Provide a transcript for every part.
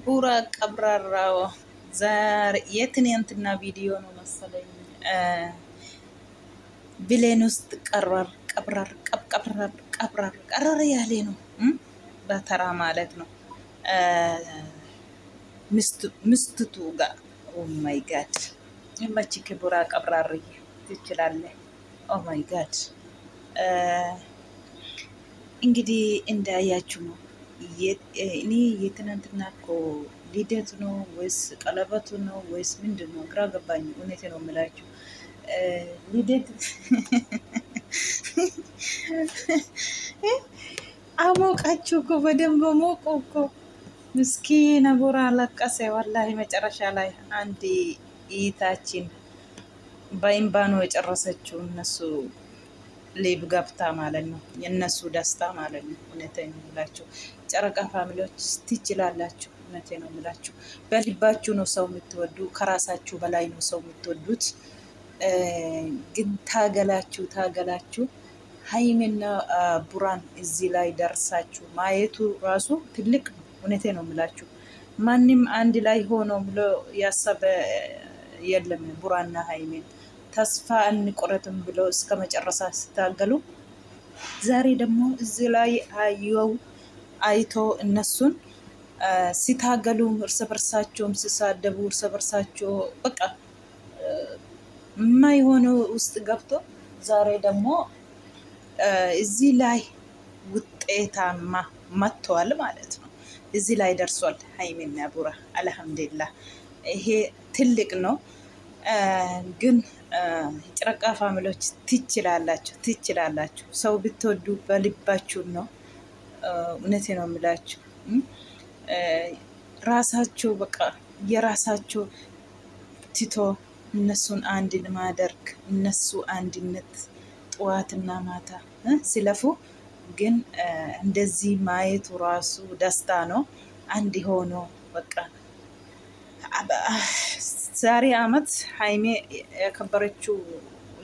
ቡራ ቀብራራው ዛሬ የትናንትና ቪዲዮ ነው መሰለኝ ብሌን ውስጥ ቀብረር ያለ ነው በተራ ማለት ነው ምስትቱ ጋር ኦ ማይ ጋድ ይመችክ ቡራ ቀብራሪ ትችላለህ። ኦ ማይ ጋድ እንግዲህ እንዳያችሁ ነው። እኔ የትናንትና እኮ ልደት ነው ወይስ ቀለበቱ ነው ወይስ ምንድን ነው? ግራ ገባኝ። እውነቴ ነው የምላችሁ ልደት አሞቃችሁ እኮ በደንብ ሞቁ እኮ። ምስኪን ቡራ አለቀሰ ወላሂ። መጨረሻ ላይ አንድ እይታችን በእንባ ነው የጨረሰችው። እነሱ ሌብ ገብታ ማለት ነው። የእነሱ ደስታ ማለት ነው። እውነቴ ነው የምላችሁ ጨረቃ ፋሚሊዎች ትችላላችሁ። እውነቴ ነው የምላችሁ በልባችሁ ነው ሰው የምትወዱ፣ ከራሳችሁ በላይ ነው ሰው የምትወዱት። ግን ታገላችሁ ሀይሚና ቡራን እዚህ ላይ ደርሳችሁ ማየቱ ራሱ ትልቅ ነው። እውነቴ ነው የምላችሁ ማንም አንድ ላይ ሆኖ ብሎ ያሰበ የለም። ቡራና ሀይሚን ተስፋ አንቆረጥም ብሎ እስከ መጨረሻ ሲታገሉ ዛሬ ደግሞ እዚህ ላይ አይቶ እነሱን ሲታገሉ እርስ በርሳቸውም ሲሳደቡ እርስ በርሳቸው በቃ የማይሆነው ውስጥ ገብቶ ዛሬ ደግሞ እዚህ ላይ ውጤታማ መጥተዋል ማለት ነው። እዚህ ላይ ደርሷል ሀይሚና ቡራ አልሐምዱሊላህ። ይሄ ትልቅ ነው። ግን ጨረቃ ፋሚሊዎች ትችላላችሁ። ሰው ብትወዱ በልባችሁ ነው። እውነቴ ነው የምላችሁ ራሳቸው በቃ የራሳቸው ትቶ እነሱን አንድ ማደርግ እነሱ አንድነት ጠዋትና ማታ ሲለፉ ግን እንደዚህ ማየቱ ራሱ ደስታ ነው። አንድ ሆኖ በቃ ዛሬ አመት ሀይሜ ያከበረችው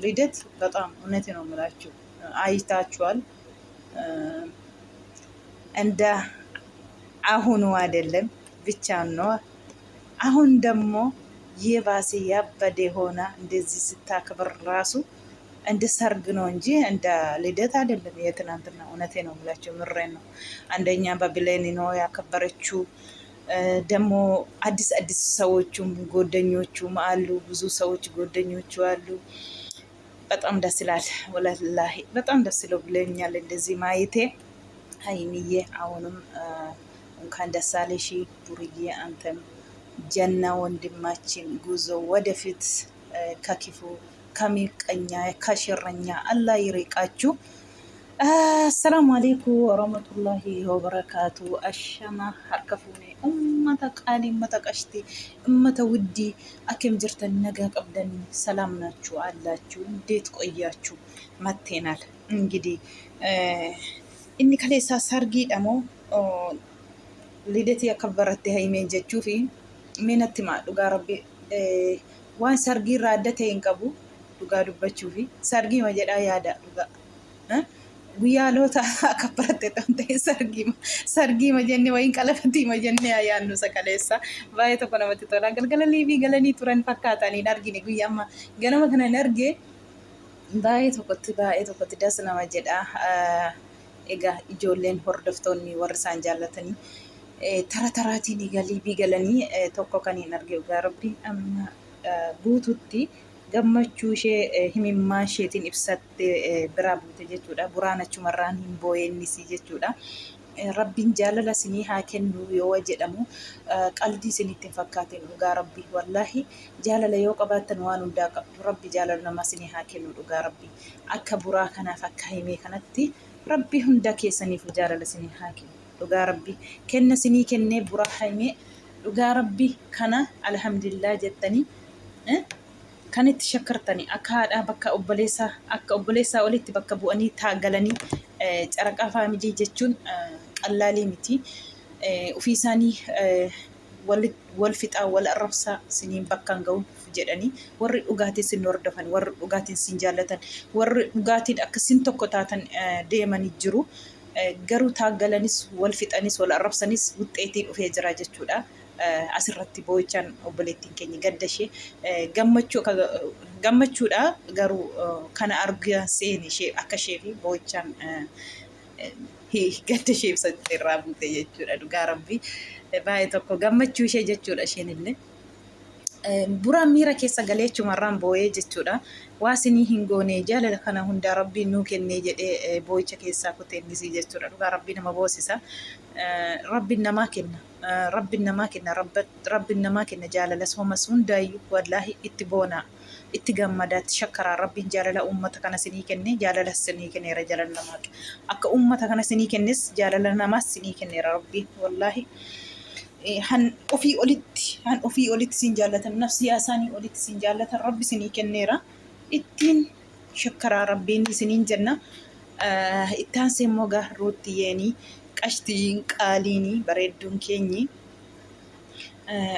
ልደት በጣም እውነቴ ነው የምላችሁ አይታችኋል። እንደ አሁኑ አይደለም ብቻ ነው። አሁን ደግሞ የባሴ ያበደ ሆና እንደዚህ ስታከብር ራሱ እንደ ሰርግ ነው እንጂ እንደ ልደት አይደለም የትናንትና። እውነቴ ነው የምላችሁ ምሬን ነው። አንደኛ በብሌን ነው ያከበረችው። ደግሞ አዲስ ሰዎቹም ጎደኞቹም አሉ። ብዙ ሰዎች ጎደኞቹ አሉ። በጣም ደስ ይላል። ወላሂ በጣም ደስ ይለው ብለኛል እንደዚህ ማየቴ። ሀይሚዬ አሁንም እንኳን ደስ አለሽ ቡርዬ። አንተም ጀና ወንድማችን ጉዞ ወደፊት ከክፉ ከሚቀኛ ከሽረኛ አላህ ይርቃችሁ። አሰላሙ አለይኩም ወረህመቱላሂ ወበረካቱ። አሸማ ሀርከፉኔ ኡመተ ቃሊ ኡመተ ቀሽቲ ኡመተ ውዲ አኬም ጅርተን ነገ ቀብደን ሰላም ናችሁ አላችሁ? እንዴት ቆያችሁ? መቴናል እንግዲህ እኒ ከሌሳ ሰርጊ ደሞ ልደት ያከበረቴ ሀይሜን ጀችuu fi minatti maa dhugaa rabbi waan sargii irraa adda ta'e hin qabu dhugaa dubbachuu fi sargii ma jedhaa yaada dhugaa guyyaa loota akkabaratte ta'e sargii ma jenne wayin qalafati ma jenne yaannu sakaleessa baay'ee tokko namatti tola. Galgala liibii galanii turan fakkaatanii argine guyyaa amma ganama kana hin arge baay'ee tokkotti das nama jedha. Egaa ijoolleen hordoftoonni warri isaan jaallatanii taraatiin liibii galanii tokko kan hin arge dhugaa rabbi amma guututti gammachuu ishee himimmaa isheetiin ibsatte biraa buute jechuudha. Buraan achumarraan hin boo'ennisii jechuudha. Rabbiin jaalala isinii haa kennu yoo jedhamu qalbii isinitti hin fakkaatin dhugaa rabbi. Wallaahi jaalala yoo qabaattan waan hundaa qabdu. Rabbi jaalala nama isinii haa kennu dhugaa rabbi. Akka buraa kanaaf akka himee kanatti rabbi hunda keessaniif jaalala isinii haa kennu dhugaa rabbi. Kenna isinii kennee buraa himee dhugaa rabbi kana alhamdulillah jettanii kan itti shakkartanii akka haadhaa bakka obboleessaa olitti bakka bu'anii taagalanii ጨረቃ ፋሚሊ jechuun qallaalii miti. Ofii isaanii wal fixaa wal arrabsaa siniin bakka hin ga'u jedhanii warri dhugaatiin sin hordofan warri dhugaatiin sin jaallatan warri dhugaatiin akka sin tokko taatan deemanii jiru. garuu taaggalanis wal fixanis wal arrabsanis wuxxeetii dhufee jira jechuudha. Asirratti boo'ichaan obboleettiin keenya gadda ishee gammachuudha garuu kana argaa seeni ishee akka ishee fi boo'ichaan gadda ishee ibsatte irraa buute jechuudha. Dhugaa rabbii baay'ee tokko gammachuu ishee jechuudha isheen illee. Buraan miira keessa galee chumarraan boo'ee jechuudha. Waa sinii hin goone jaalala kana hundaa rabbiin nuu kennee jedhee boo'icha keessaa kuteennisii jechuudha. Dhugaa rabbii nama boosisa. Rabbiin namaa kenna. Rabbiin namaa kenna. Rabbiin namaa kenna jaalala somas hundaayyuu wallaahi itti boonaa. Itti gammadaatti shakkaraa rabbiin jaalala uummata kana sinii kenne jaalala sinii kenneera jaalala namaa akka uummata kana sinii kennes jaalala namaas sinii kenneera rabbiin wallaahi. Han ofii olitti siin jaallatan nafsi yaasaanii olitti siin jaallatan rabbi sinii kenneera ittiin shakkaraa rabbiin isiniin jenna. Ittaan seemmoo gaarruutti yeenii qashtiin qaaliinii bareedduun keenyi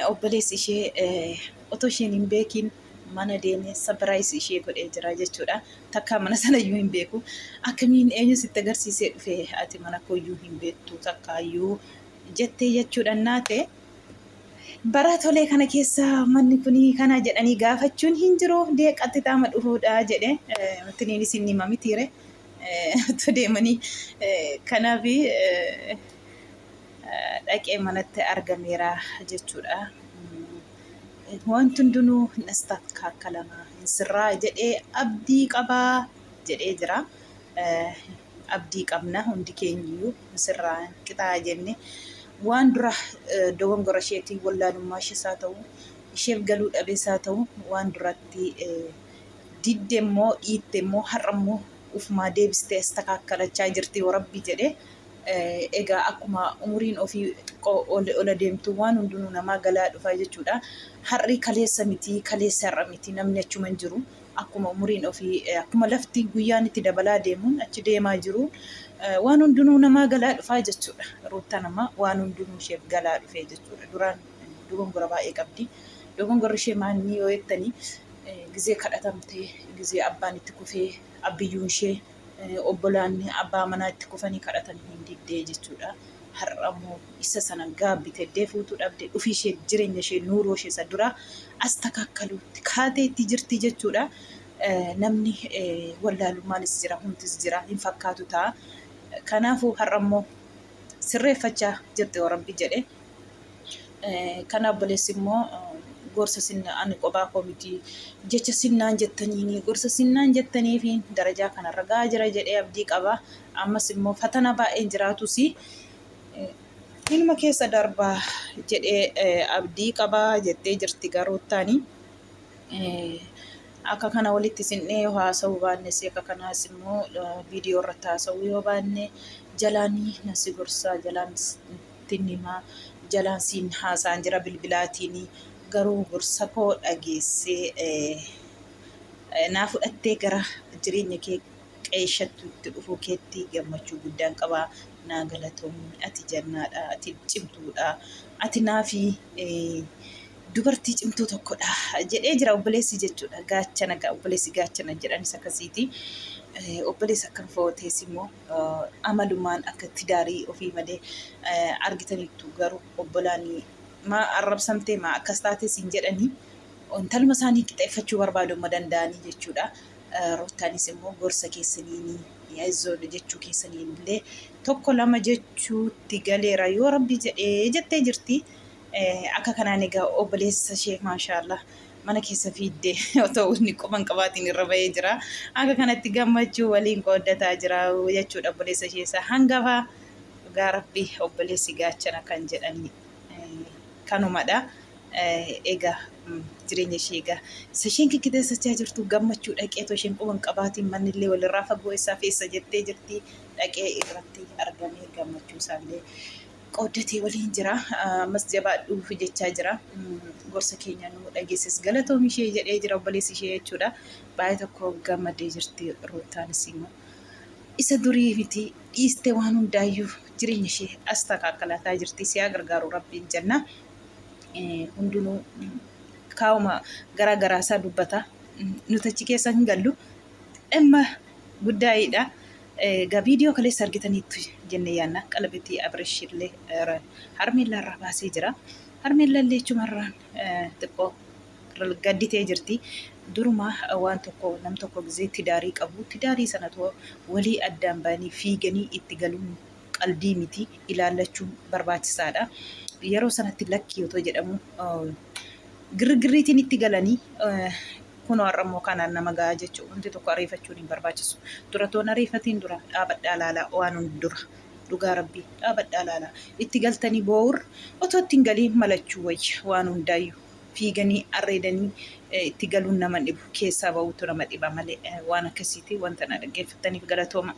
obboleessi ishee otoo isheen hin beekin mana deemee sabiraayis ishee godhee jira jechuudha. Takka mana sanayyuu hin beeku. Akkamiin eenyu sitti agarsiisee dhufee ati mana kooyyuu hin beektu takkaayyuu jettee jechuudha. Naate bara tolee kana keessa manni kuni kana jedhanii gaafachuun hin jiru deeqatti taama dhufuudha jedhe tiniin isin hima mitiire otoo deemanii kanaaf dhaqee manatti argameera jechuudha. Wanti hundinuu hin astakkaakkalama hin sirraa jedhee abdii qabaa jedhee jira. Abdii qabna hundi keenyiyyuu sirraa qixaa jenne waan dura dogongora isheetiin wallaalummaa isheesaa ta'u isheef galuu dhabeessaa ta'u waan duratti didde immoo dhiitte immoo har'a immoo ufumaa deebistee astakkaakkalachaa jirti yoo rabbi jedhe. Egaa akkuma umuriin ofii ol deemtu waan hundinuu namaa galaa dhufaa jechuudha. Har'i kaleessa miti kaleessa har'a miti namni achuma hin jiru. Akkuma umuriin ofii akkuma lafti guyyaan itti dabalaa deemuun achi deemaa jiru waan hundinuu namaa galaa dhufaa jechuudha. Ruuta namaa waan hundinuu isheef galaa dhufee jechuudha. Duraan dogongora baay'ee qabdi. Dogongorri ishee maanni yoo jettanii gizee kadhatamtee gizee abbaan itti kufee abbiyyuun ishee obbolaan abbaa manaa itti kufanii kadhatan hin diddee jechuudha. Har'a immoo isa sana gaabbite deefuutu dhabde dhufii ishee jireenya ishee nuuroo ishee isa dura astakkaakkaluutti kaatee itti jirti jechuudha. Namni wallaalummaanis jira hundis jira hin fakkaatu ta'a. Kanaafuu har'a immoo sirreeffachaa jirti yoo rabbi jedhe. Kana obboleessi immoo gorsa sinna ani qophaa koo miti jecha sinnaan jettaniini gorsa sinnaan jettanii fi darajaa kanarra gahaa jira jedhee abdii qaba. Ammas immoo fatana baay'een jiraatus ilma keessa darbaa jedhee abdii qabaa jettee jirti garoottaani. Akka kana walitti sinnee haasa'uu baannes akka kanaas immoo viidiyoo irratti haasa'uu yoo baanne jalaanii nasi gorsaa jalaan tinnimaa jalaan siin haasaan jira bilbilaatiini. Garuu gorsa koo dhageessee naa fudhattee gara jireenya kee qeeshatutti dhufuu keetti gammachuu guddaan qabaa. Naa galatoomni ati jannaadha ati cimtuudha ati naafi dubartii cimtuu tokkodha jedhee jira obboleessi jechuudha. Gaachana obboleessi gaachana jedhanis akkasiiti. Obboleessi akkam footees immoo amalumaan akka tidaarii ofii malee argitaniittu garuu obbolaanii maa arrabsamtee maa akkas taatee siin jedhanii intaluma isaanii qixeeffachuu barbaadu amma danda'anii jechuudha. Roottaanis immoo gorsa keessaniini yaa'izzoon jechuu keessaniin illee tokko lama jechuutti galeera yoo rabbi jedhee jettee jirti. Akka kanaan egaa obboleessa ishee maashaallah mana keessa fiiddee otoo inni quban qabaatiin irra bahee jira. Akka kanatti gammachuu waliin qooddataa jira jechuudha obboleessa isheessa hangafaa. Dhugaa rabbi obboleessi gaachana kan jedhanii kanumadha. Egaa jireenya ishee egaa isheen kikkiteessachaa jirtu gammachuu dhaqee otoo isheen quban qabaatiin manni illee walirraa fagoo isaa feessa jettee jirti. Dhaqee irratti argamee gammachuu isaallee qooddatee waliin jira. Ammas jabaadhuuf jechaa jira. Gorsa keenya nu dhageessis galatoomi ishee jedhee jira obboleessi ishee jechuudha. Baay'ee tokko gammadee jirti Ruuttaanis immoo isa durii miti dhiistee waan hundaayyuu jireenya ishee astakkaalataa jirti. Siyaa gargaaru rabbiin jenna. Hundinuu kaa'uma garaa garaa isaa dubbata. Nuti achi keessa hin gallu dhimma guddaa'idha. Egaa viidiyoo kaleessa argitaniitu jennee yaadna qalbitti Abirishillee harmeellaa irraa baasee jira. Harmeellaan leechumarraan xiqqoo gadditee jirti. Duruma waan tokko nam tokko gisee tidaarii qabu tidaarii sanatu walii addaan ba'anii fiiganii itti galuun qalbii miti ilaallachuun barbaachisaadha. Yeroo sanatti lakkii otoo jedhamu girgirriitiin itti galanii kun har'ammoo kanaan nama gahaa jechuudha. Wanti tokko ariifachuun hin barbaachisu. Dura toon ariifatiin dura dhaabadhaa laalaa waan hundi dura. Dhugaa rabbii dhaabadhaa laalaa. Itti galtanii boo'ur otoo ittiin galii malachuu wayya waan hundaayyuu. Fiiganii arreedanii itti galuun nama dhibu keessaa ba'uutu nama dhiba malee waan akkasiiti wanta na dhaggeeffataniif galatooma.